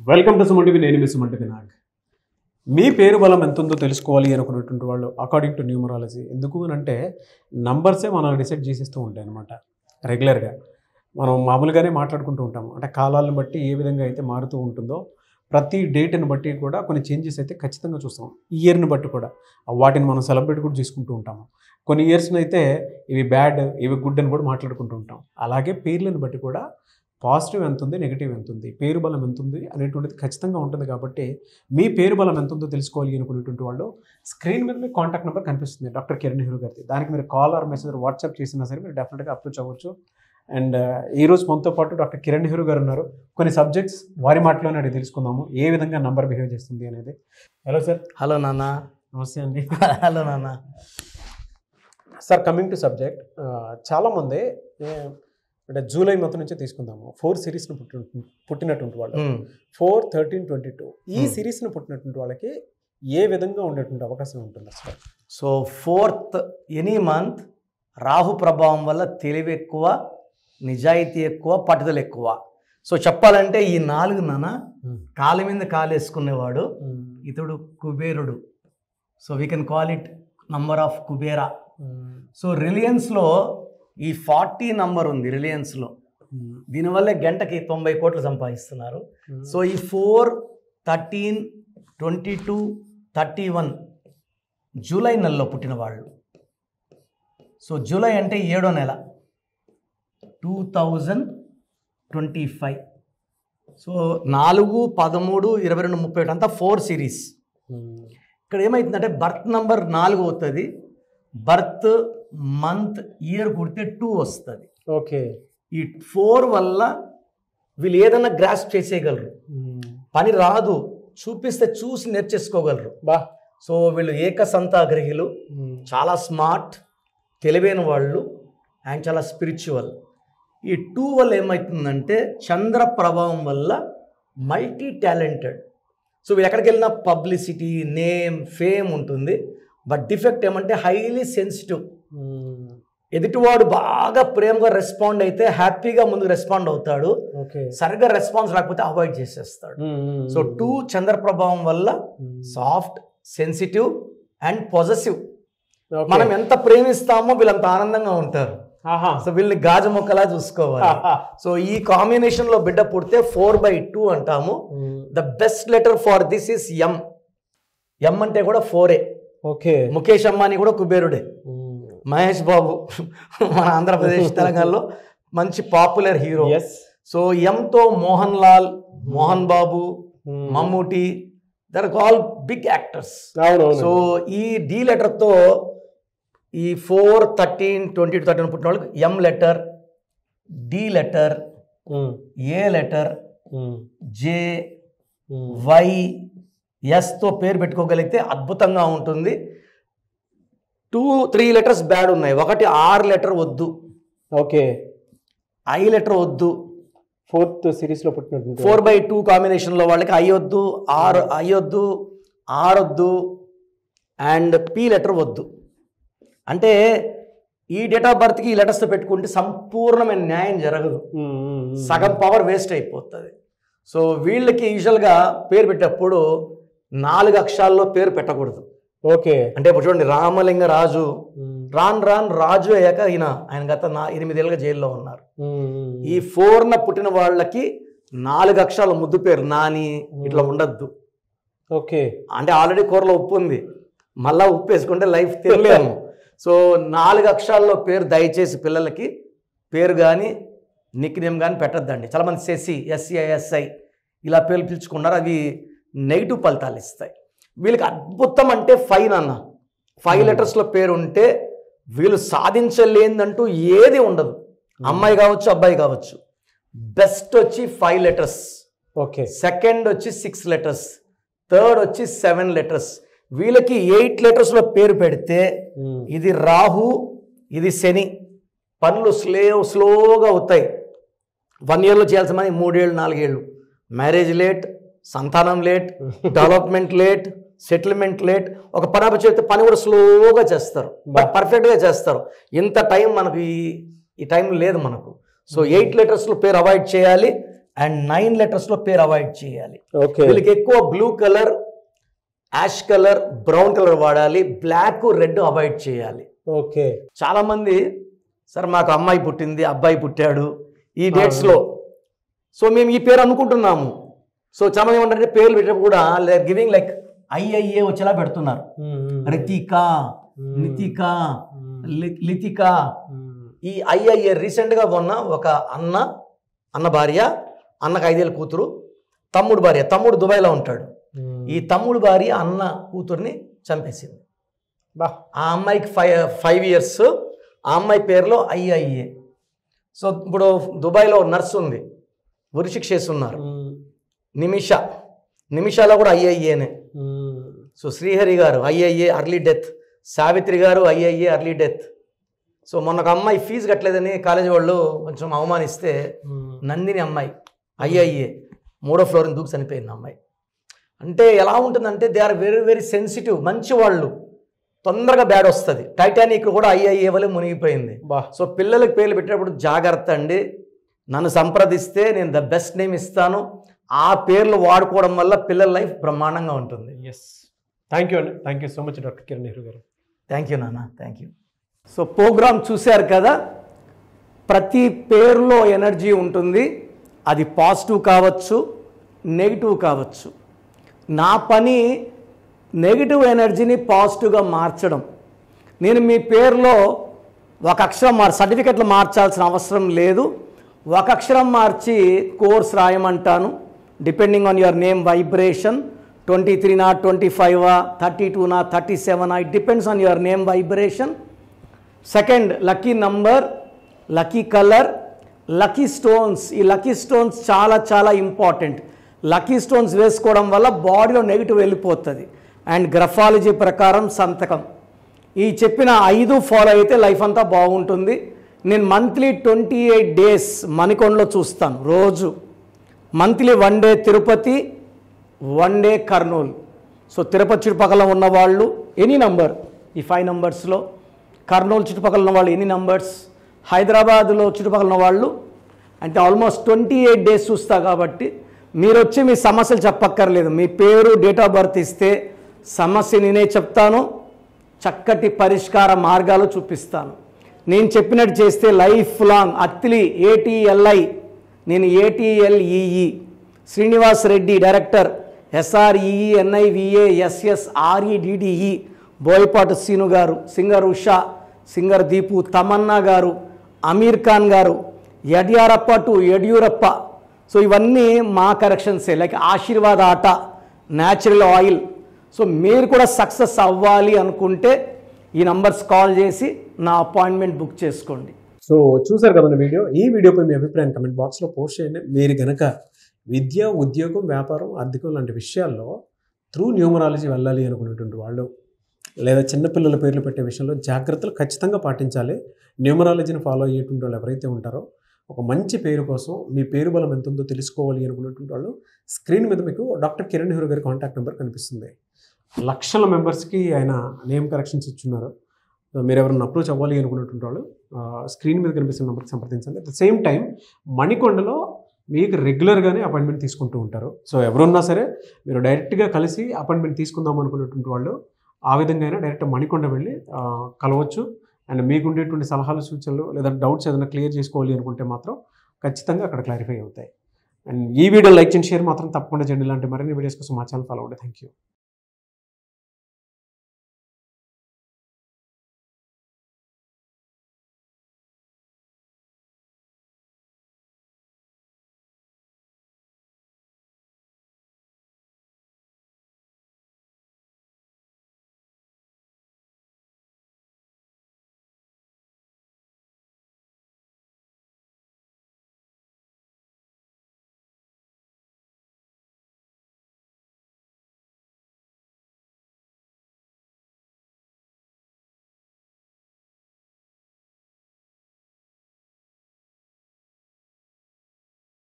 Welcome to Suman TV. నేను మీ Suman TV Nag. మీ పేరు బలం ఎంత ఉందో తెలుసుకోవాలి అనుకున్నటువంటి వాళ్ళు అకార్డింగ్ టు న్యూమరాలజీ ఎందుకు అని అంటే నంబర్సే మనం డిసైడ్ చేసేస్తూ ఉంటాయి అనమాట. రెగ్యులర్గా మనం మామూలుగానే మాట్లాడుకుంటూ ఉంటాము. అంటే కాలాలను బట్టి ఏ విధంగా అయితే మారుతూ ఉంటుందో ప్రతి డేట్ని బట్టి కూడా కొన్ని చేంజెస్ అయితే ఖచ్చితంగా చూస్తాం. ఇయర్ని బట్టి కూడా వాటిని మనం సెలబ్రేట్ కూడా చేసుకుంటూ ఉంటాము. కొన్ని ఇయర్స్ని అయితే ఇవి బ్యాడ్, ఇవి గుడ్ అని కూడా మాట్లాడుకుంటూ ఉంటాం. అలాగే పేర్లను బట్టి కూడా పాజిటివ్ ఎంత ఉంది, నెగిటివ్ ఎంత ఉంది, పేరు బలం ఎంత ఉంది అనేటువంటిది ఖచ్చితంగా ఉంటుంది. కాబట్టి మీ పేరు బలం ఎంత ఉందో తెలుసుకోవాలి అనుకునేటువంటి వాళ్ళు స్క్రీన్ మీద మీ కాంటాక్ట్ నెంబర్ కనిపిస్తుంది, డాక్టర్ కిరణ్ నెహ్రూ గారిది. దానికి మీరు కాల్ ఆర్ మెసేజ్ వాట్సాప్ చేసినా సరే మీరు డెఫినెట్గా అప్రోచ్ అవ్వచ్చు. అండ్ ఈరోజు మనతో పాటు డాక్టర్ కిరణ్ నెహ్రూ గారు ఉన్నారు. కొన్ని సబ్జెక్ట్స్ వారి మాటలోనే అడిగి తెలుసుకుందాము ఏ విధంగా నంబర్ బిహేవ్ చేస్తుంది అనేది. Hello sir. హలో నాన్న. నమస్తే అండి. హలో నాన్న. సార్, కమింగ్ టు సబ్జెక్ట్, చాలామంది అంటే జూలై మంత్ నుంచి తీసుకుందాము 4 సిరీస్ను పుట్టినటువంటి వాళ్ళు 4, 13, 22 ఈ సిరీస్ను పుట్టినటువంటి వాళ్ళకి ఏ విధంగా ఉండేటువంటి అవకాశం ఉంటుంది అసలు? So 4th any month Rahu ప్రభావం వల్ల తెలివి ఎక్కువ, నిజాయితీ ఎక్కువ, పట్టుదల ఎక్కువ. సో చెప్పాలంటే ఈ 4 నాన్న కాలు మీద కాలు వేసుకునేవాడు ఇతడు కుబేరుడు. So we can call it number of Kubera. So రిలయన్స్లో ఈ 40 నంబర్ ఉంది రిలయన్స్లో. దీనివల్లే గంటకి 90 కోట్లు సంపాదిస్తున్నారు. సో ఈ 4, 13, 22, 31 జూలై నెలలో పుట్టిన వాళ్ళు. సో జూలై అంటే 7వ నెల 2025. సో 4, 13, 22, 31 అంతా 4 సిరీస్. ఇక్కడ ఏమవుతుందంటే బర్త్ నంబర్ 4 అవుతుంది, బర్త్ మంత్ ఇయర్ పుడితే 2 వస్తుంది. ఓకే. ఈ 4 వల్ల వీళ్ళు ఏదన్నా గ్రాస్ప్ చేసేయగలరు. పని రాదు, చూపిస్తే చూసి నేర్చేసుకోగలరు. సో వీళ్ళు ఏకసంతాగ్రహులు, చాలా స్మార్ట్, తెలివైన వాళ్ళు అండ్ చాలా స్పిరిచువల్. ఈ 2 వల్ల ఏమవుతుందంటే చంద్ర ప్రభావం వల్ల మల్టీ టాలెంటెడ్. సో వీళ్ళు ఎక్కడికి వెళ్ళినా పబ్లిసిటీ, నేమ్, ఫేమ్ ఉంటుంది. బట్ డిఫెక్ట్ ఏమంటే హైలీ సెన్సిటివ్. ఎదుటివాడు బాగా ప్రేమగా రెస్పాండ్ అయితే హ్యాపీగా ముందుకు రెస్పాండ్ అవుతాడు, సరిగ్గా రెస్పాన్స్ రాకపోతే అవాయిడ్ చేసేస్తాడు. సో 2 చంద్ర ప్రభావం వల్ల సాఫ్ట్, సెన్సిటివ్ అండ్ పొజెసివ్. మనం ఎంత ప్రేమిస్తామో వీళ్ళంత ఆనందంగా ఉంటారు. సో వీళ్ళని గాజు మొక్కలా చూసుకోవాలి. సో ఈ కాంబినేషన్ లో బిడ్డ పుడితే 4/2 అంటాము. The best letter for this is M. M అంటే కూడా 4. ఓకే. ముఖేష్ అంబానీ కూడా కుబేరుడే. మహేష్ బాబు మన ఆంధ్రప్రదేశ్ తెలంగాణలో మంచి పాపులర్ హీరో. సో ఎంతో Mohan Lal, Mohan Babu, Mammootty, they're all big actors. So ఈ డి లెటర్తో ఈ 4, 13, 22, 31 పుట్టిన వాళ్ళకి M letter, D letter, A letter, J, Y, ఎస్తో పేరు పెట్టుకోగలిగితే అద్భుతంగా ఉంటుంది. 2, 3 లెటర్స్ బ్యాడ్ ఉన్నాయి. ఒకటి ఆర్ లెటర్ వద్దు. ఓకే. ఐ లెటర్ వద్దు. 4th సిరీస్లో పుట్టినట్టు 4/2 కాంబినేషన్లో వాళ్ళకి ఐ వద్దు, ఐ వద్దు, ఆర్ వద్దు అండ్ పి లెటర్ వద్దు. అంటే ఈ డేట్ ఆఫ్ బర్త్కి ఈ లెటర్స్తో పెట్టుకుంటే సంపూర్ణమైన న్యాయం జరగదు, సగం పవర్ వేస్ట్ అయిపోతుంది. సో వీళ్ళకి యూజువల్గా పేరు పెట్టేటప్పుడు 4 అక్షరాల్లో పేరు పెట్టకూడదు. ఓకే. అంటే ఇప్పుడు చూడండి, రామలింగ రాజు, రాన్ రాజు అయ్యాక ఆయన గత 8 ఏళ్ళుగా జైల్లో ఉన్నారు. ఈ 4న పుట్టిన వాళ్ళకి 4 అక్షరాల ముద్దు పేరు నాని ఇట్లా ఉండద్దు. ఓకే. అంటే ఆల్రెడీ కూరలో ఉప్పు ఉంది, మళ్ళా ఉప్పు వేసుకుంటే లైఫ్ తినలేము. సో 4 అక్షరాల్లో పేరు దయచేసి పిల్లలకి పేరు కానీ నిక్ నేమ్ కానీ పెట్టద్దండి. చాలామంది శశి, SCISI ఇలా పేర్లు పిలుచుకున్నారు, అవి నెగిటివ్ ఫలితాలు ఇస్తాయి. వీళ్ళకి అద్భుతం అంటే 5 నాన్న. 5 లెటర్స్లో పేరు ఉంటే వీళ్ళు సాధించలేదంటూ ఏది ఉండదు. అమ్మాయి కావచ్చు, అబ్బాయి కావచ్చు. బెస్ట్ వచ్చి 5 లెటర్స్. ఓకే. సెకండ్ వచ్చి 6 లెటర్స్, థర్డ్ వచ్చి 7 లెటర్స్. వీళ్ళకి 8 లెటర్స్లో పేరు పెడితే ఇది రాహు, ఇది శని. పనులు స్లోగా అవుతాయి. 1 ఇయర్లో చేయాల్సిన పని 3 ఏళ్ళు, 4 ఏళ్ళు. మ్యారేజ్ లేట్, సంతానం late, development late, settlement late. ఒక పని చేస్తే పని కూడా స్లోగా చేస్తారు, బట్ పర్ఫెక్ట్గా చేస్తారు. ఇంత టైం మనకు ఈ టైం లేదు మనకు. సో 8 లెటర్స్లో పేరు అవాయిడ్ చేయాలి. అండ్ 9 లెటర్స్లో పేరు అవాయిడ్ చేయాలి. ఓకే. వీళ్ళకి ఎక్కువ blue colour, ash colour, brown colour వాడాలి. బ్లాక్, రెడ్ అవాయిడ్ చేయాలి. ఓకే. చాలామంది సార్ మాకు అమ్మాయి పుట్టింది, అబ్బాయి పుట్టాడు ఈ డేట్స్లో, సో మేము ఈ పేరు అనుకుంటున్నాము. సో చాలామంది ఏమంటారంటే పేర్లు పెట్టినప్పుడు కూడా గివింగ్ లైక్ ఐఐఏ వచ్చేలా పెడుతున్నారు. రితిక, నితిక, లితిక. ఈ ఐఐఏ రీసెంట్గా ఉన్న ఒక అన్న భార్య, అన్నకు 5 ఏళ్ళ కూతురు, తమ్ముడు భార్య, తమ్ముడు దుబాయ్లో ఉంటాడు. ఈ తమ్ముడు భార్య అన్న కూతుర్ని చంపేసింది. ఆ అమ్మాయికి 5 years, ఆ అమ్మాయి పేరులో ఐఐఏ. సో ఇప్పుడు దుబాయ్లో నర్సు ఉంది, ఉరిశిక్ష చేస్తున్నారు. నిమిషాలో కూడా ఐఐఏనే. సో శ్రీహరి గారు ఐఐఏ అర్లీ డెత్, సావిత్రి గారు ఐఐఏ అర్లీ డెత్. సో మొన్న ఒక అమ్మాయి ఫీజు కట్టలేదని కాలేజీ వాళ్ళు కొంచెం అవమానిస్తే నందిని అమ్మాయి ఐఐఏ 3వ ఫ్లోర్ దూకి చనిపోయింది అమ్మాయి. అంటే ఎలా ఉంటుందంటే they are very very sensitive, మంచి వాళ్ళు, తొందరగా బ్యాడ్ వస్తుంది. టైటానిక్ కూడా ఐఐఏ వల్ల మునిగిపోయింది. సో పిల్లలకి పేర్లు పెట్టేటప్పుడు జాగ్రత్త అండి. నన్ను సంప్రదిస్తే నేను ద బెస్ట్ నేమ్ ఇస్తాను. ఆ పేర్లు వాడుకోవడం వల్ల పిల్లల లైఫ్ బ్రహ్మాండంగా ఉంటుంది. ఎస్, థ్యాంక్ యూ అండి. Thank you so much doctor Kiran Nehru గారు. థ్యాంక్ యూ నాన్న, థ్యాంక్ యూ. సో ప్రోగ్రామ్ చూశారు కదా, ప్రతి పేరులో ఎనర్జీ ఉంటుంది. అది పాజిటివ్ కావచ్చు, నెగిటివ్ కావచ్చు. నా పని నెగిటివ్ ఎనర్జీని పాజిటివ్గా మార్చడం. నేను మీ పేరులో ఒక అక్షరం సర్టిఫికెట్లు మార్చాల్సిన అవసరం లేదు. ఒక అక్షరం మార్చి కోర్స్ రాయమంటాను. Depending on your name vibration, 23 25 32 37, it depends on your name vibration. Second, lucky number, lucky colour, lucky stones. ఈ లక్కీ స్టోన్స్ చాలా చాలా ఇంపార్టెంట్. లక్కీ స్టోన్స్ వేసుకోవడం వల్ల బాడీలో నెగిటివ్ వెళ్ళిపోతుంది. అండ్ గ్రఫాలజీ ప్రకారం సంతకం. ఈ చెప్పిన 5 ఫాలో అయితే లైఫ్ అంతా బాగుంటుంది. నేను మంత్లీ 28 days మణికొండలో చూస్తాను రోజు. Monthly 1 day Tirupati, 1 day Kurnool. So Tirupati చుట్టుపక్కల ఉన్నవాళ్ళు ఎనీ నంబర్, ఈ 5 numbers, కర్నూలు చుట్టుపక్కల ఉన్న వాళ్ళు ఎనీ నంబర్స్, హైదరాబాద్లో చుట్టుపక్కల ఉన్న వాళ్ళు, అంటే ఆల్మోస్ట్ 28 days చూస్తా. కాబట్టి మీరు వచ్చి మీ సమస్యలు చెప్పక్కర్లేదు. మీ పేరు, డేట్ ఆఫ్ బర్త్ ఇస్తే సమస్య నేనే చెప్తాను, చక్కటి పరిష్కార మార్గాలు చూపిస్తాను. నేను చెప్పినట్టు చేస్తే లైఫ్ లాంగ్. అత్తిలి ATLI, నేను ATLEE, Srinivas Reddy director, SREENIVASSREDDE, Boyapati Seenu garu, singer Usha, singer Deepu, Tamannaah garu, Aamir Khan గారు, యడ్యారప్ప టు యడ్యూరప్ప. సో ఇవన్నీ మా కరెక్షన్సే. లైక్ ఆశీర్వాద ఆట, న్యాచురల్ ఆయిల్. సో మీరు కూడా సక్సెస్ అవ్వాలి అనుకుంటే ఈ నంబర్స్ కాల్ చేసి నా అపాయింట్మెంట్ బుక్ చేసుకోండి. సో చూసారు కదండి వీడియో. ఈ వీడియోపై మీ అభిప్రాయం కమెంట్ బాక్స్లో పోస్ట్ చేయండి. మీరు కనుక విద్య, ఉద్యోగం, వ్యాపారం, ఆర్థికం లాంటి విషయాల్లో త్రూ న్యూమరాలజీ వెళ్ళాలి అనుకునేటువంటి వాళ్ళు, లేదా చిన్నపిల్లల పేర్లు పెట్టే విషయంలో జాగ్రత్తలు ఖచ్చితంగా పాటించాలి. న్యూమరాలజీని ఫాలో అయ్యేటువంటి వాళ్ళు ఎవరైతే ఉంటారో, ఒక మంచి పేరు కోసం మీ పేరు బలం ఎంత ఉందో తెలుసుకోవాలి అనుకునేటువంటి వాళ్ళు, స్క్రీన్ మీద మీకు డాక్టర్ కిరణ్ నెహ్రూ గారి కాంటాక్ట్ నెంబర్ కనిపిస్తుంది. లక్షల మెంబర్స్కి ఆయన నేమ్ కరెక్షన్స్ ఇచ్చున్నారు. మీరు ఎవరైనా అప్రోచ్ అవ్వాలి అనుకునేటువంటి వాళ్ళు స్క్రీన్ మీద కనిపిస్తున్న నెంబర్కి సంప్రదించండి. అట్ ద సేమ్ టైం మణికొండలో మీకు రెగ్యులర్గానే అపాయింట్మెంట్ తీసుకుంటూ ఉంటారు. సో ఎవరున్నా సరే మీరు డైరెక్ట్గా కలిసి అపాయింట్మెంట్ తీసుకుందాం అనుకునేటువంటి వాళ్ళు ఆ విధంగా అయినా డైరెక్ట్ మణికొండ వెళ్ళి కలవచ్చు. అండ్ మీకు ఉండేటువంటి సలహాలు, సూచనలు లేదా డౌట్స్ ఏదైనా క్లియర్ చేసుకోవాలి అనుకుంటే మాత్రం ఖచ్చితంగా అక్కడ క్లారిఫై అవుతాయి. అండ్ ఈ వీడియో లైక్ చేయండి, షేర్ మాత్రం తప్పకుండా చేయండి. ఇలాంటి మరిన్ని వీడియోస్ కోసం మా ఛానల్ ఫాలో అవ్వండి. Thank you.